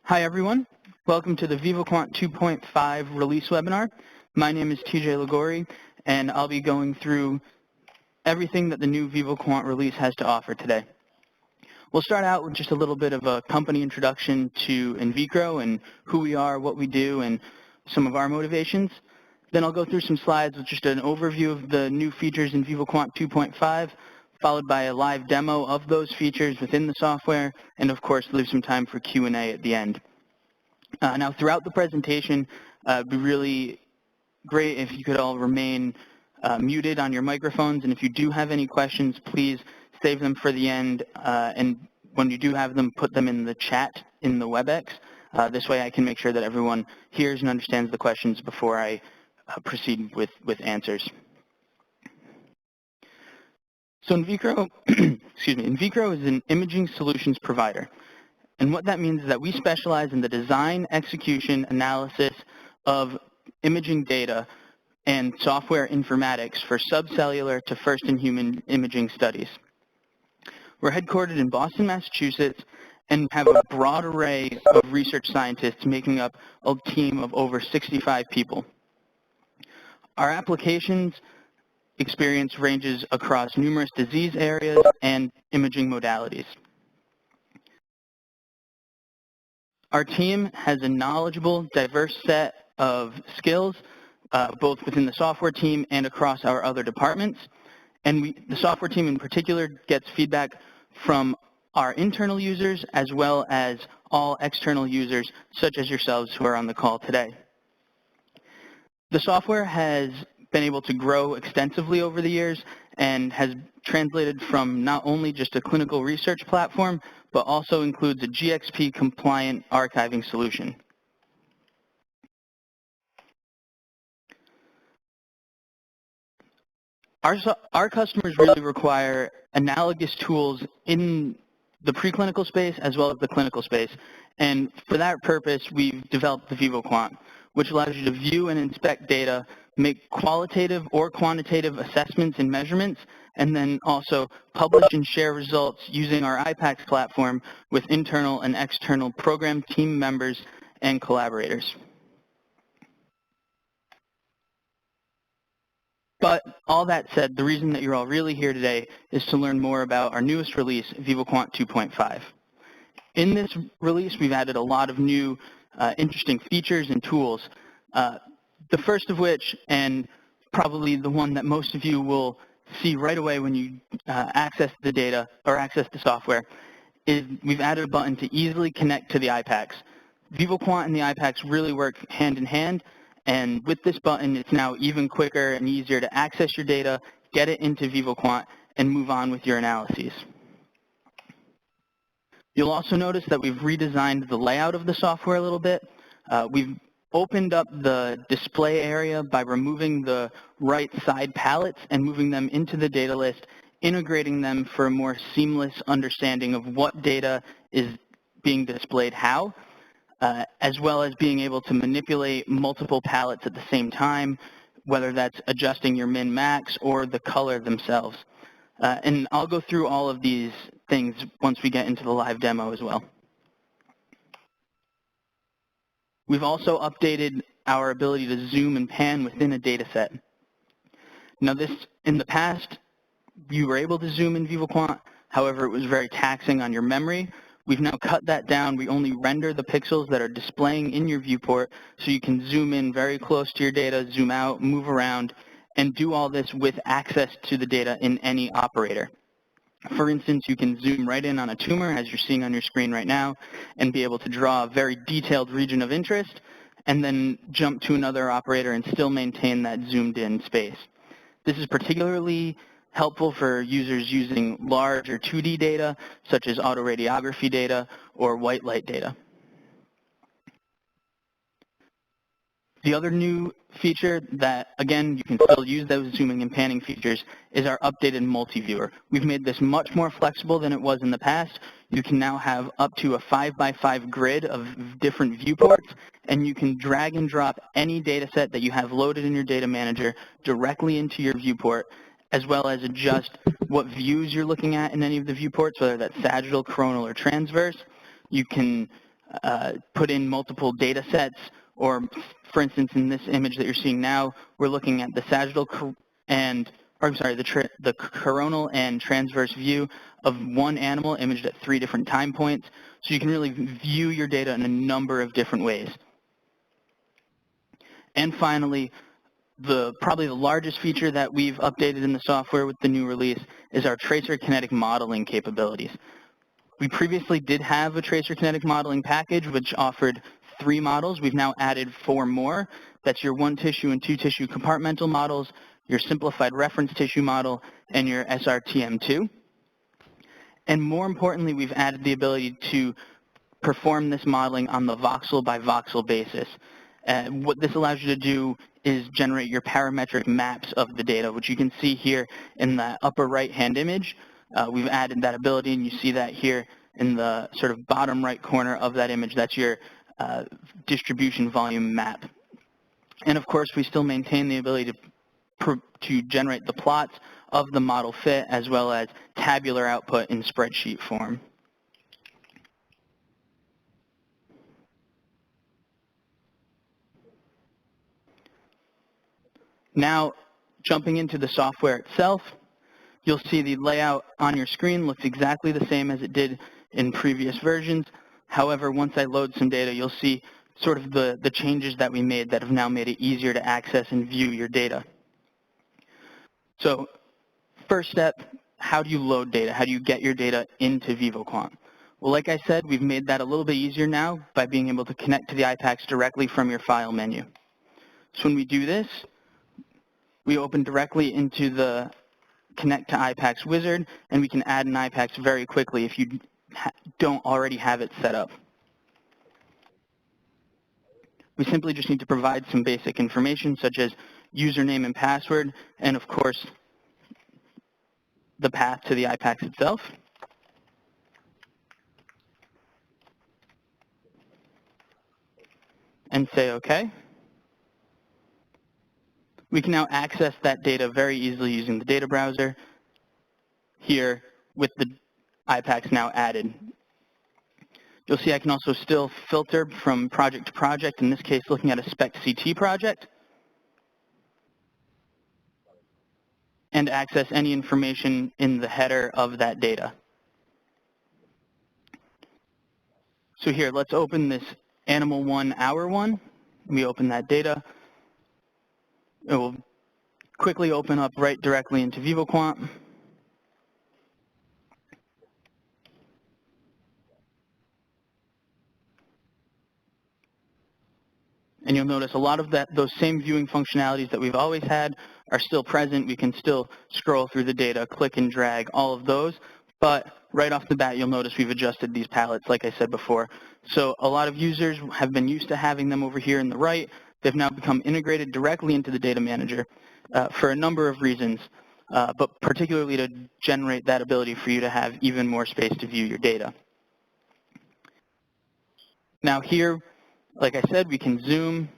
Hi everyone, welcome to the VivoQuant 2.5 release webinar. My name is TJ Ligori and I'll be going through everything that the new VivoQuant release has to offer today. We'll start out with just a little bit of a company introduction to InVicro and who we are, what we do, and some of our motivations. Then I'll go through some slides with just an overview of the new features in VivoQuant 2.5, followed by a live demo of those features within the software, and of course leave some time for Q&A at the end. Now throughout the presentation, it'd be really great if you could all remain muted on your microphones, and if you do have any questions, please save them for the end, and when you do have them, put them in the chat in the WebEx. This way I can make sure that everyone hears and understands the questions before I proceed with answers. So InVicro, InVicro is an imaging solutions provider. And what that means is that we specialize in the design, execution, analysis of imaging data and software informatics for subcellular to first-in-human imaging studies. We're headquartered in Boston, Massachusetts, and have a broad array of research scientists making up a team of over 65 people. Our applications experience ranges across numerous disease areas and imaging modalities. Our team has a knowledgeable, diverse set of skills, both within the software team and across our other departments. And the software team in particular gets feedback from our internal users as well as all external users, such as yourselves who are on the call today. The software has been able to grow extensively over the years and has translated from not only just a clinical research platform, but also includes a GXP-compliant archiving solution. Our customers really require analogous tools in the preclinical space as well as the clinical space. And for that purpose, we've developed the VivoQuant, which allows you to view and inspect data, make qualitative or quantitative assessments and measurements, and then also publish and share results using our IPACS platform with internal and external program team members and collaborators. But all that said, the reason that you're all really here today is to learn more about our newest release, VivoQuant 2.5. In this release, we've added a lot of new interesting features and tools. The first of which, and probably the one that most of you will see right away when you access the data or access the software, is we've added a button to easily connect to the IPACS. VivoQuant and the IPACS really work hand in hand, and with this button, it's now even quicker and easier to access your data, get it into VivoQuant, and move on with your analyses. You'll also notice that we've redesigned the layout of the software a little bit. We've opened up the display area by removing the right side palettes and moving them into the data list, integrating them for a more seamless understanding of what data is being displayed how, as well as being able to manipulate multiple palettes at the same time, whether that's adjusting your min-max or the color themselves. And I'll go through all of these things once we get into the live demo as well. We've also updated our ability to zoom and pan within a data set. Now this, in the past, you were able to zoom in VivoQuant, however, it was very taxing on your memory. We've now cut that down. We only render the pixels that are displaying in your viewport, so you can zoom in very close to your data, zoom out, move around, and do all this with access to the data in any operator. For instance, you can zoom right in on a tumor, as you're seeing on your screen right now, and be able to draw a very detailed region of interest, and then jump to another operator and still maintain that zoomed-in space. This is particularly helpful for users using large or 2D data, such as autoradiography data or white light data. The other new feature that, again, you can still use those zooming and panning features is our updated MultiViewer. We've made this much more flexible than it was in the past. You can now have up to a 5x5 grid of different viewports, and you can drag and drop any data set that you have loaded in your data manager directly into your viewport, as well as adjust what views you're looking at in any of the viewports, whether that's sagittal, coronal, or transverse. You can put in multiple data sets, or for instance, in this image that you're seeing now, we're looking at the sagittal the coronal and transverse view of one animal imaged at 3 different time points. So you can really view your data in a number of different ways. And finally, probably the largest feature that we've updated in the software with the new release is our tracer kinetic modeling capabilities. We previously did have a tracer kinetic modeling package which offered 3 models. We've now added 4 more. That's your 1-tissue and 2-tissue compartmental models, your simplified reference tissue model, and your SRTM2. And more importantly, we've added the ability to perform this modeling on the voxel by voxel basis. What this allows you to do is generate your parametric maps of the data, which you can see here in the upper right-hand image. We've added that ability, and you see that here in the sort of bottom right corner of that image. That's your distribution volume map. And of course, we still maintain the ability to generate the plots of the model fit as well as tabular output in spreadsheet form. Now, jumping into the software itself, you'll see the layout on your screen looks exactly the same as it did in previous versions. However, once I load some data, you'll see sort of the changes that we made that have now made it easier to access and view your data. So, first step, how do you load data? How do you get your data into VivoQuant? Well, like I said, we've made that a little bit easier now by being able to connect to the IPACS directly from your file menu. So when we do this, we open directly into the Connect to IPACS wizard, and we can add an IPACS very quickly if you don't already have it set up. We simply just need to provide some basic information such as username and password, and of course, the path to the IPACS itself. And say OK. We can now access that data very easily using the data browser here with the IPACS now added. You'll see I can also still filter from project to project, in this case looking at a SPEC-CT project, and access any information in the header of that data. So here, let's open this animal 1, hour 1. We open that data. It will quickly open up right directly into VivoQuant. And you'll notice a lot of those same viewing functionalities that we've always had are still present. We can still scroll through the data, click and drag, all of those. But right off the bat, you'll notice we've adjusted these palettes, like I said before. So a lot of users have been used to having them over here in the right. They've now become integrated directly into the data manager for a number of reasons, but particularly to generate that ability for you to have even more space to view your data. Now here, like I said, we can zoom.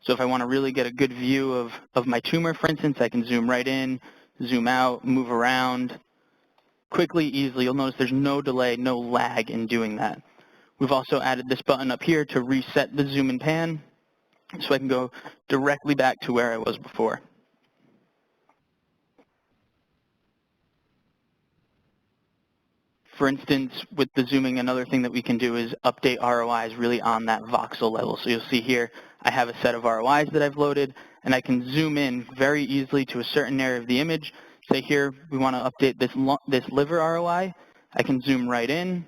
So if I want to really get a good view of my tumor, for instance, I can zoom right in, zoom out, move around quickly, easily. You'll notice there's no delay, no lag in doing that. We've also added this button up here to reset the zoom and pan, so I can go directly back to where I was before. For instance, with the zooming, another thing that we can do is update ROIs really on that voxel level. So you'll see here, I have a set of ROIs that I've loaded, and I can zoom in very easily to a certain area of the image. Say here, we want to update this liver ROI. I can zoom right in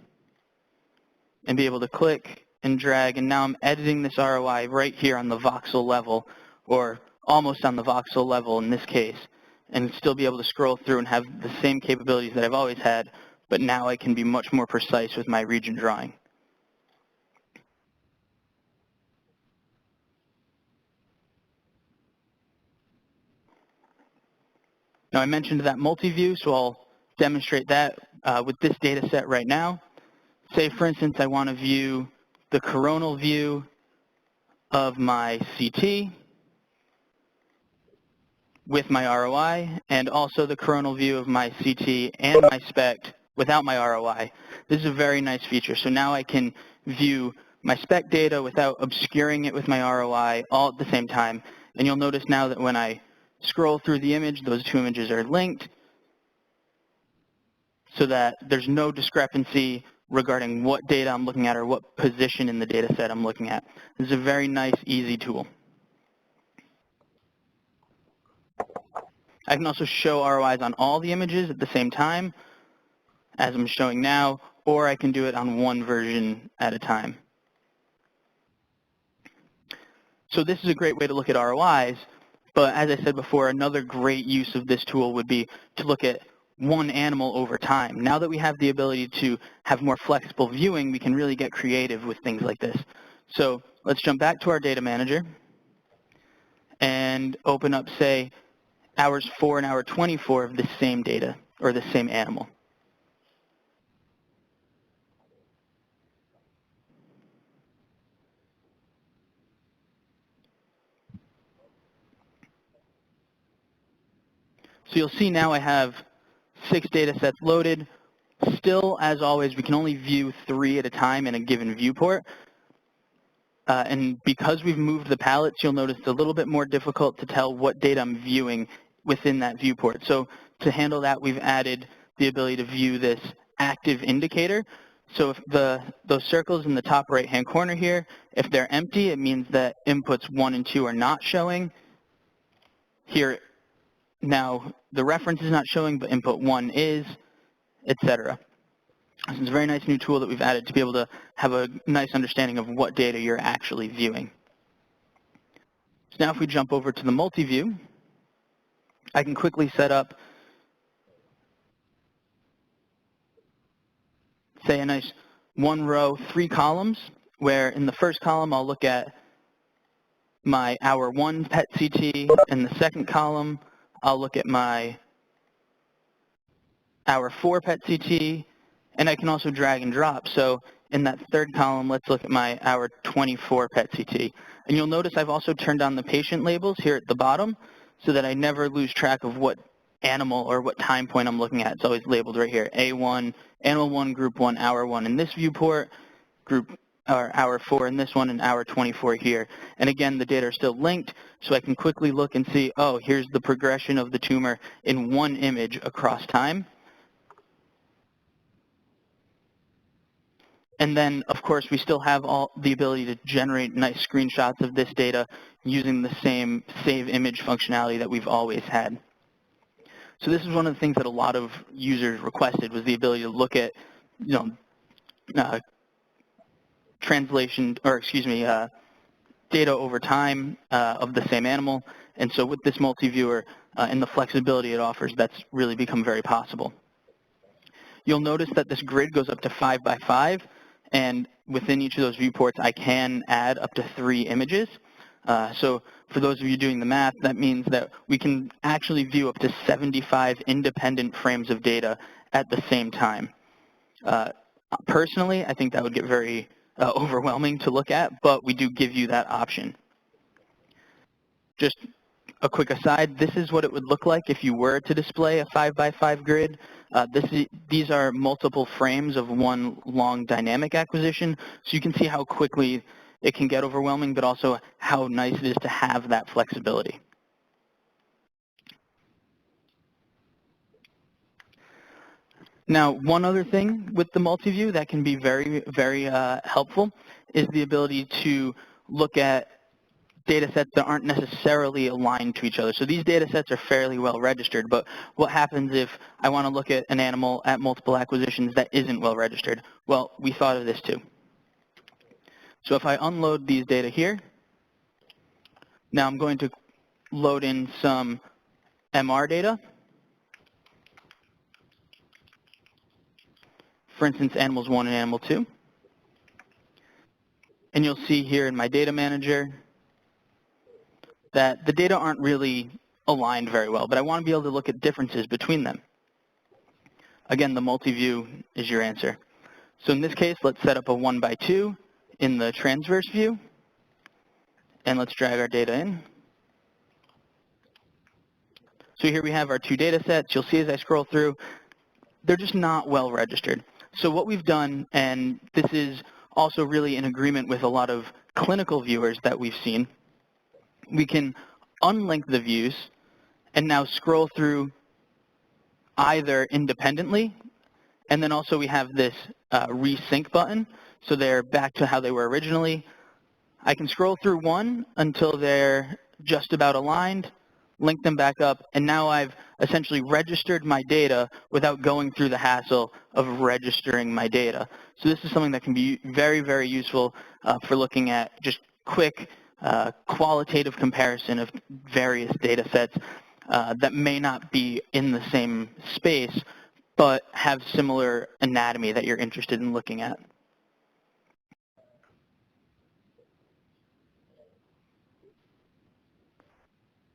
and be able to click and drag, and now I'm editing this ROI right here on the voxel level, or almost on the voxel level in this case, and still be able to scroll through and have the same capabilities that I've always had, but now I can be much more precise with my region drawing. Now I mentioned that MultiView, so I'll demonstrate that with this data set right now. Say, for instance, I want to view the coronal view of my CT with my ROI, and also the coronal view of my CT and my SPECT without my ROI. This is a very nice feature. So now I can view my spec data without obscuring it with my ROI all at the same time. And you'll notice now that when I scroll through the image, those two images are linked so that there's no discrepancy regarding what data I'm looking at or what position in the data set I'm looking at. This is a very nice, easy tool. I can also show ROIs on all the images at the same time, as I'm showing now, or I can do it on one version at a time. So this is a great way to look at ROIs, but as I said before, another great use of this tool would be to look at one animal over time. Now that we have the ability to have more flexible viewing, we can really get creative with things like this. So let's jump back to our data manager and open up, say, hours 4 and hour 24 of the same data or the same animal. So you'll see now I have 6 data sets loaded. Still, as always, we can only view 3 at a time in a given viewport. And because we've moved the palettes, you'll notice it's a little bit more difficult to tell what data I'm viewing within that viewport. So to handle that, we've added the ability to view this active indicator. So if those circles in the top right-hand corner here, if they're empty, it means that inputs 1 and 2 are not showing. Here, now the reference is not showing, but input 1 is, etc. This is a very nice new tool that we've added to be able to have a nice understanding of what data you're actually viewing. So now if we jump over to the MultiView, I can quickly set up, say, a nice 1 row, 3 columns, where in the first column I'll look at my hour 1 PET CT. In the second column, I'll look at my hour 4 PET CT, and I can also drag and drop. So in that third column, let's look at my hour 24 PET CT. And you'll notice I've also turned on the patient labels here at the bottom so that I never lose track of what animal or what time point I'm looking at. It's always labeled right here, A1, animal 1, group 1, hour 1 in this viewport, group or hour 4 in this one, and hour 24 here. And again, the data are still linked, so I can quickly look and see, oh, here's the progression of the tumor in one image across time. And then, of course, we still have all the ability to generate nice screenshots of this data using the same save image functionality that we've always had. So this is one of the things that a lot of users requested, was the ability to look at, translation, or excuse me, data over time of the same animal. And so with this multi-viewer and the flexibility it offers, that's really become very possible. You'll notice that this grid goes up to 5 by 5, and within each of those viewports, I can add up to 3 images. So for those of you doing the math, that means that we can actually view up to 75 independent frames of data at the same time. Personally, I think that would get very overwhelming to look at, but we do give you that option. Just a quick aside, this is what it would look like if you were to display a 5 by 5 grid. These are multiple frames of one long dynamic acquisition, so you can see how quickly it can get overwhelming, but also how nice it is to have that flexibility. Now, one other thing with the multi-view that can be very, very helpful is the ability to look at data sets that aren't necessarily aligned to each other. So these data sets are fairly well registered, but what happens if I want to look at an animal at multiple acquisitions that isn't well registered? Well, we thought of this too. So if I unload these data here, now I'm going to load in some MR data. For instance, animals 1 and animal 2. And you'll see here in my data manager that the data aren't really aligned very well, but I want to be able to look at differences between them. Again, the multi-view is your answer. So in this case, let's set up a 1 by 2 in the transverse view, and let's drag our data in. So here we have our 2 data sets. You'll see as I scroll through, they're just not well registered. So what we've done, and this is also really in agreement with a lot of clinical viewers that we've seen, we can unlink the views and now scroll through either independently, and then also we have this resync button, so they're back to how they were originally. I can scroll through one until they're just about aligned, link them back up, and now I've essentially registered my data without going through the hassle of registering my data. So this is something that can be very, very useful for looking at just quick qualitative comparison of various data sets that may not be in the same space, but have similar anatomy that you're interested in looking at.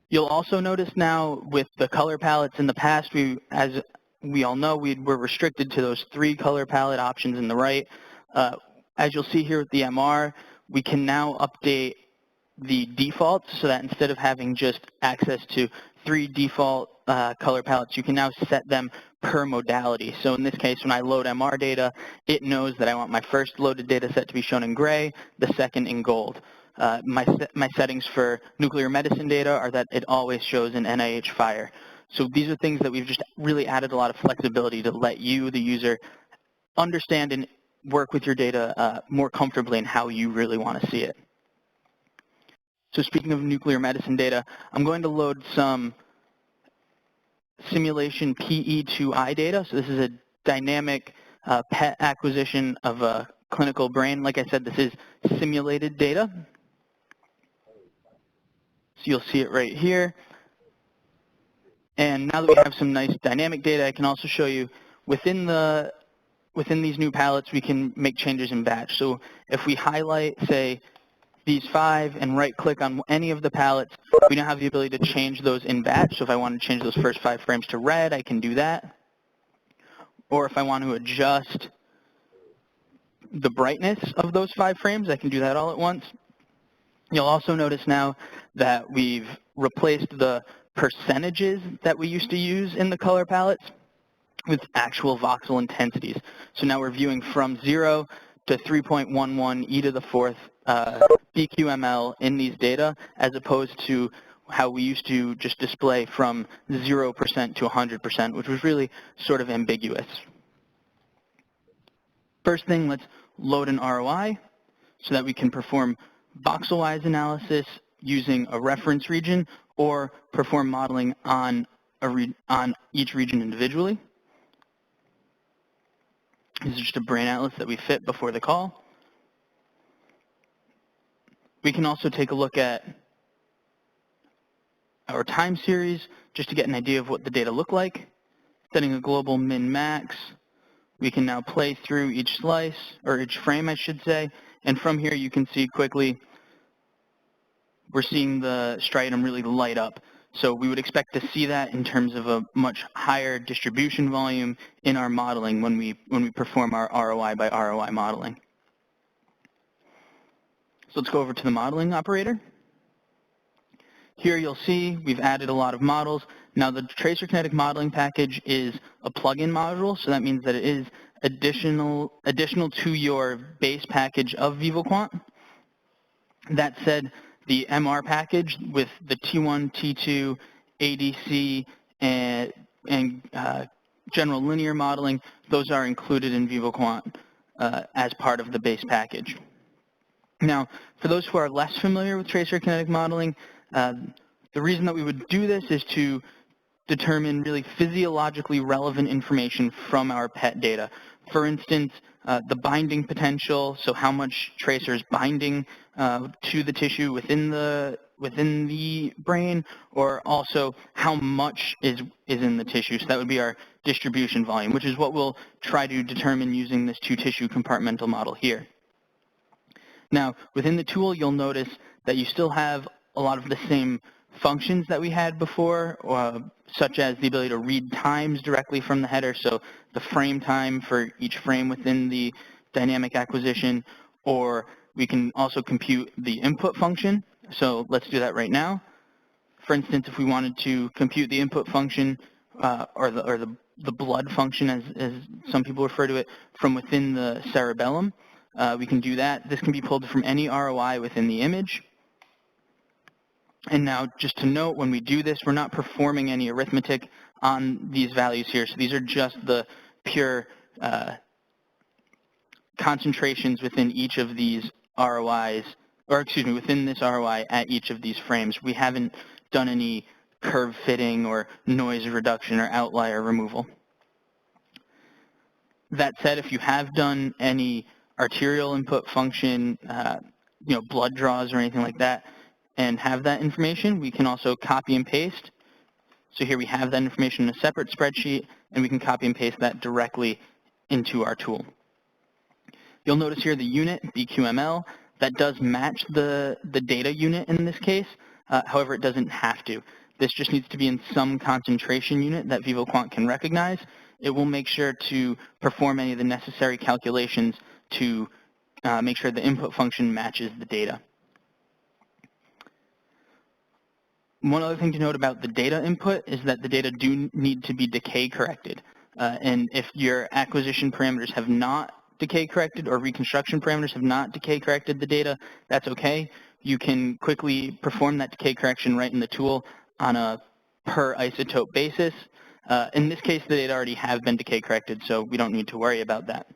You'll also notice now with the color palettes in the past, as we all know, we were restricted to those 3 color palette options in the right. As you'll see here with the MR, we can now update the defaults so that instead of having just access to 3 default color palettes, you can now set them per modality. So in this case, when I load MR data, it knows that I want my first loaded data set to be shown in gray, the second in gold. My settings for nuclear medicine data are that it always shows an NIH fire. So these are things that we've just really added a lot of flexibility to let you, the user, understand and work with your data more comfortably in how you really want to see it. So speaking of nuclear medicine data, I'm going to load some simulation PE2I data. So this is a dynamic PET acquisition of a clinical brain. Like I said, this is simulated data. So you'll see it right here. And now that we have some nice dynamic data, I can also show you within these new palettes, we can make changes in batch. So if we highlight, say, these 5 and right-click on any of the palettes, we now have the ability to change those in batch. So if I want to change those first 5 frames to red, I can do that. Or if I want to adjust the brightness of those 5 frames, I can do that all at once. You'll also notice now that we've replaced the percentages that we used to use in the color palettes with actual voxel intensities. So now we're viewing from 0 to 3.11 e to the 4th BQML in these data, as opposed to how we used to just display from 0% to 100%, which was really sort of ambiguous. First thing, let's load an ROI so that we can perform voxel-wise analysis using a reference region or perform modeling on each region individually. This is just a brain atlas that we fit before the call. We can also take a look at our time series just to get an idea of what the data look like. Setting a global min-max, we can now play through each slice, or each frame I should say, and from here you can see quickly we're seeing the striatum really light up. So we would expect to see that in terms of a much higher distribution volume in our modeling when we perform our ROI by ROI modeling. So let's go over to the modeling operator. Here you'll see we've added a lot of models. Now the tracer kinetic modeling package is a plugin module, so that means that it is additional to your base package of VivoQuant. That said, the MR package with the T1, T2, ADC, and general linear modeling, those are included in VivoQuant as part of the base package. Now, for those who are less familiar with tracer kinetic modeling, the reason that we would do this is to determine really physiologically relevant information from our PET data. For instance, the binding potential, so how much tracer is binding to the tissue within the brain, or also how much is in the tissue. So that would be our distribution volume, which is what we'll try to determine using this 2-tissue compartmental model here. Now, within the tool, you'll notice that you still have a lot of the same functions that we had before, such as the ability to read times directly from the header, so the frame time for each frame within the dynamic acquisition, or we can also compute the input function. So let's do that right now. For instance, if we wanted to compute the input function or the the blood function, as some people refer to it, from within the cerebellum. We can do that. This can be pulled from any ROI within the image. And now, just to note, when we do this, we're not performing any arithmetic on these values here. So these are just the pure concentrations within each of these ROIs, or excuse me, within this ROI at each of these frames. We haven't done any curve fitting or noise reduction or outlier removal. That said, if you have done any arterial input function, blood draws or anything like that, and have that information, we can also copy and paste. So here we have that information in a separate spreadsheet, and we can copy and paste that directly into our tool. You'll notice here the unit, BQML, that does match the data unit in this case. However, it doesn't have to. This just needs to be in some concentration unit that VivoQuant can recognize. It will make sure to perform any of the necessary calculations to make sure the input function matches the data. One other thing to note about the data input is that the data do need to be decay corrected. And if your acquisition parameters have not decay corrected or reconstruction parameters have not decay corrected the data, that's okay. You can quickly perform that decay correction right in the tool on a per isotope basis. In this case, the data already have been decay corrected, so we don't need to worry about that.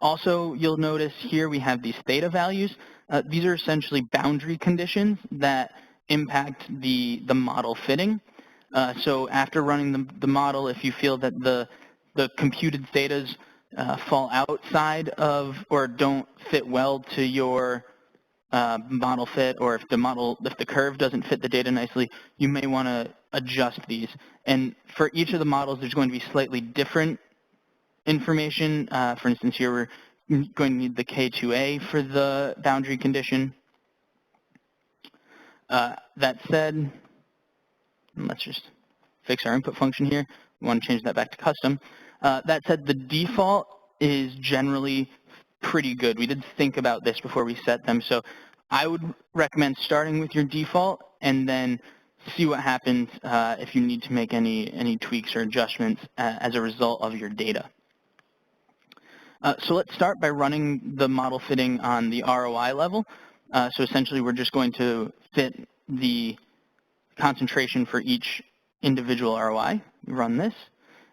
Also, you'll notice here we have these theta values. These are essentially boundary conditions that impact the model fitting. So after running the model, if you feel that the computed thetas fall outside of or don't fit well to your model fit, or if the curve doesn't fit the data nicely, you may want to adjust these. And for each of the models, there's going to be slightly different information. For instance, here we're going to need the K2A for the boundary condition. That said, let's just fix our input function here. We want to change that back to custom. That said, the default is generally pretty good. We did think about this before we set them, so I would recommend starting with your default and then see what happens if you need to make any tweaks or adjustments as a result of your data. So let's start by running the model fitting on the ROI level. So essentially, we're just going to fit the concentration for each individual ROI. We run this.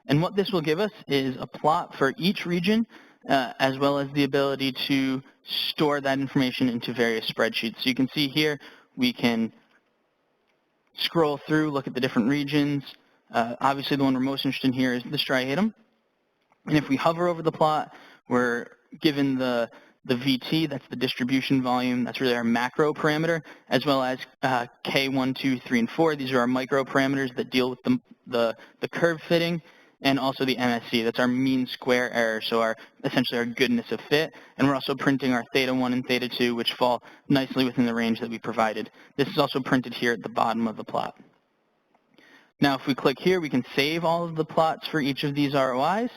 And what this will give us is a plot for each region, as well as the ability to store that information into various spreadsheets. So you can see here, we can scroll through, look at the different regions. Obviously, the one we're most interested in here is the striatum. And if we hover over the plot, we're given the VT, that's the distribution volume, that's really our macro parameter, as well as K1, 2, 3, and 4. These are our micro parameters that deal with the curve fitting, and also the MSE, that's our mean square error, so essentially our goodness of fit. And we're also printing our theta 1 and theta 2, which fall nicely within the range that we provided. This is also printed here at the bottom of the plot. Now, if we click here, we can save all of the plots for each of these ROIs.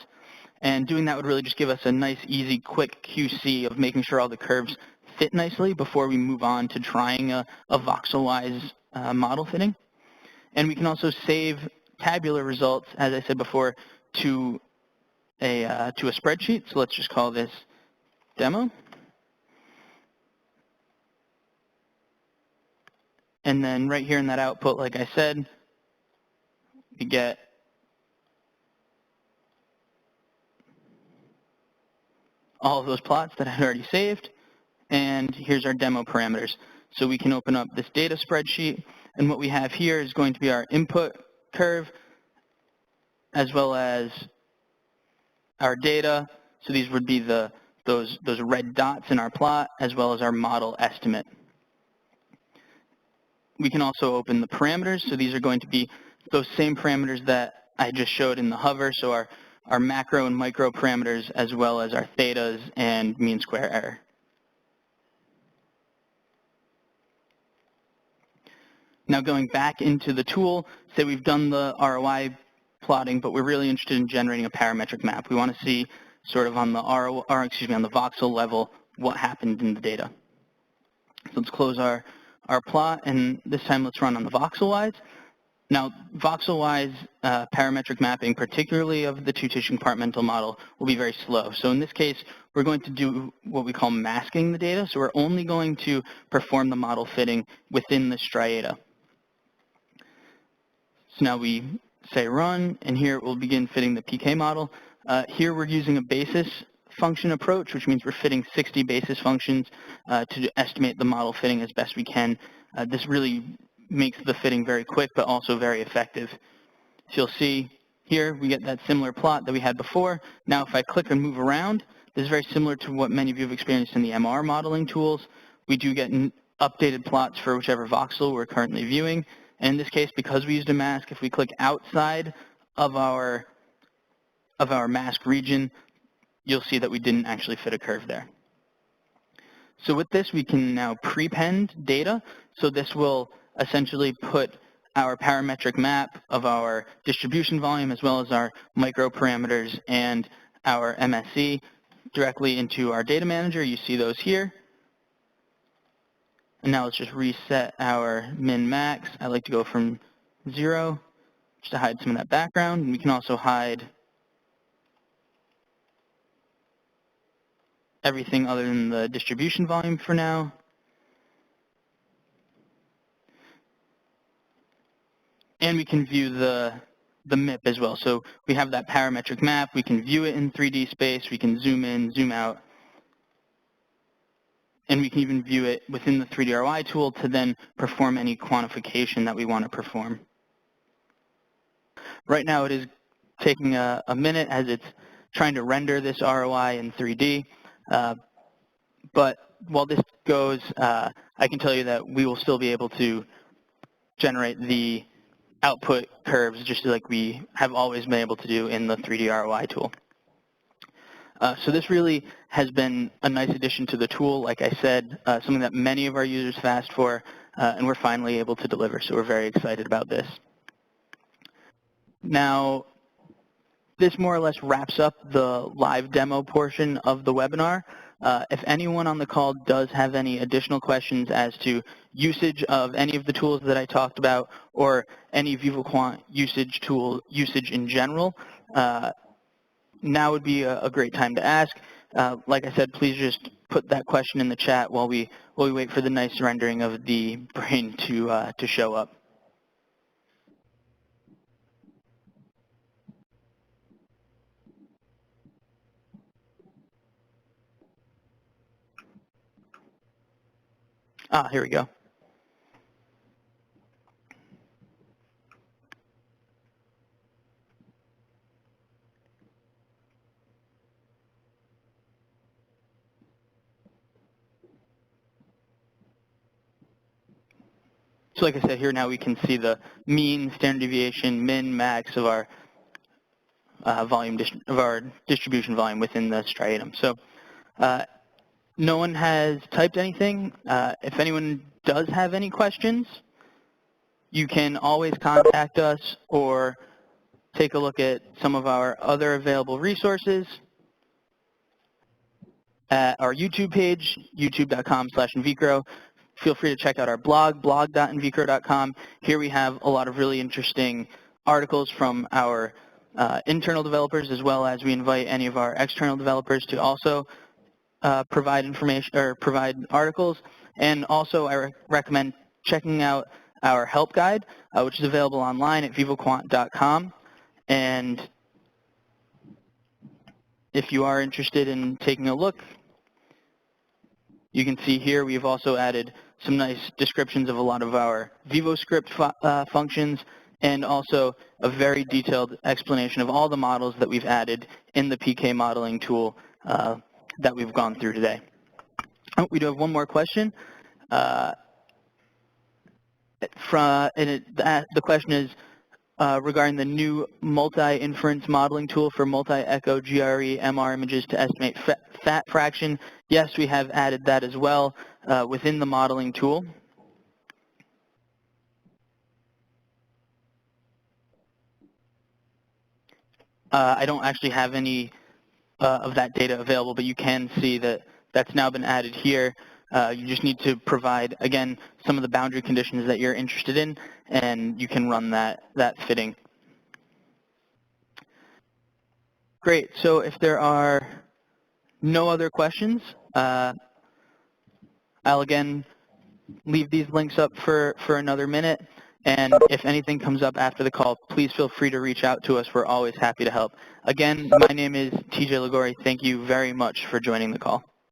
And doing that would really just give us a nice, easy, quick QC of making sure all the curves fit nicely before we move on to trying a voxel-wise model fitting. And we can also save tabular results, as I said before, to a spreadsheet. So let's just call this demo. And then right here in that output, like I said, we get all of those plots that I had already saved, and here's our demo parameters. So we can open up this data spreadsheet, and what we have here is going to be our input curve, as well as our data. So these would be those red dots in our plot, as well as our model estimate. We can also open the parameters, so these are going to be those same parameters that I just showed in the hover, so our macro and micro parameters, as well as our thetas and mean square error. Now going back into the tool, say we've done the ROI plotting, but we're really interested in generating a parametric map. We want to see sort of on the on the voxel level what happened in the data. So let's close our plot, and this time let's run on the voxel-wise. Now, voxel-wise parametric mapping, particularly of the two-tissue compartmental model, will be very slow. So in this case, we're going to do what we call masking the data. So we're only going to perform the model fitting within the striata. So now we say run, and here it will begin fitting the PK model. Here we're using a basis function approach, which means we're fitting 60 basis functions to estimate the model fitting as best we can. This really makes the fitting very quick, but also very effective. So you'll see here we get that similar plot that we had before. Now if I click and move around, this is very similar to what many of you have experienced in the MR modeling tools. We do get updated plots for whichever voxel we're currently viewing. And in this case, because we used a mask, if we click outside of our mask region, you'll see that we didn't actually fit a curve there. So with this, we can now prepend data. So this will essentially put our parametric map of our distribution volume as well as our microparameters and our MSE directly into our data manager. You see those here. And now let's just reset our min-max. I like to go from 0 just to hide some of that background. And we can also hide everything other than the distribution volume for now. And we can view the MIP as well. So we have that parametric map. We can view it in 3D space. We can zoom in, zoom out. And we can even view it within the 3DRY tool to then perform any quantification that we want to perform. Right now it is taking a minute as it's trying to render this ROI in 3D. But while this goes, I can tell you that we will still be able to generate the output curves just like we have always been able to do in the 3D ROI tool. So this really has been a nice addition to the tool, like I said, something that many of our users have asked for, and we're finally able to deliver, so we're very excited about this. Now, this more or less wraps up the live demo portion of the webinar. If anyone on the call does have any additional questions as to usage of any of the tools that I talked about or any VivoQuant usage in general, now would be a great time to ask. Like I said, please just put that question in the chat while we wait for the nice rendering of the brain to show up. Here we go. So like I said, here now we can see the mean, standard deviation, min, max of our distribution volume within the striatum. So no one has typed anything. If anyone does have any questions, you can always contact us or take a look at some of our other available resources at our YouTube page, youtube.com/invicro. Feel free to check out our blog, blog.invicro.com. Here we have a lot of really interesting articles from our internal developers, as well as we invite any of our external developers to also provide information or provide articles. And also I recommend checking out our help guide, which is available online at vivoquant.com. And if you are interested in taking a look, you can see here we've also added some nice descriptions of a lot of our VivoScript functions and also a very detailed explanation of all the models that we've added in the PK modeling tool that we've gone through today. Oh, we do have one more question. The question is regarding the new multi-inference modeling tool for multi-echo GRE MR images to estimate fat fraction. Yes, we have added that as well within the modeling tool. I don't actually have any of that data available, but you can see that that's now been added here. You just need to provide, again, some of the boundary conditions that you're interested in, and you can run that fitting. Great. So if there are no other questions, I'll again leave these links up for another minute. And if anything comes up after the call, please feel free to reach out to us. We're always happy to help. Again, my name is TJ Liguori. Thank you very much for joining the call.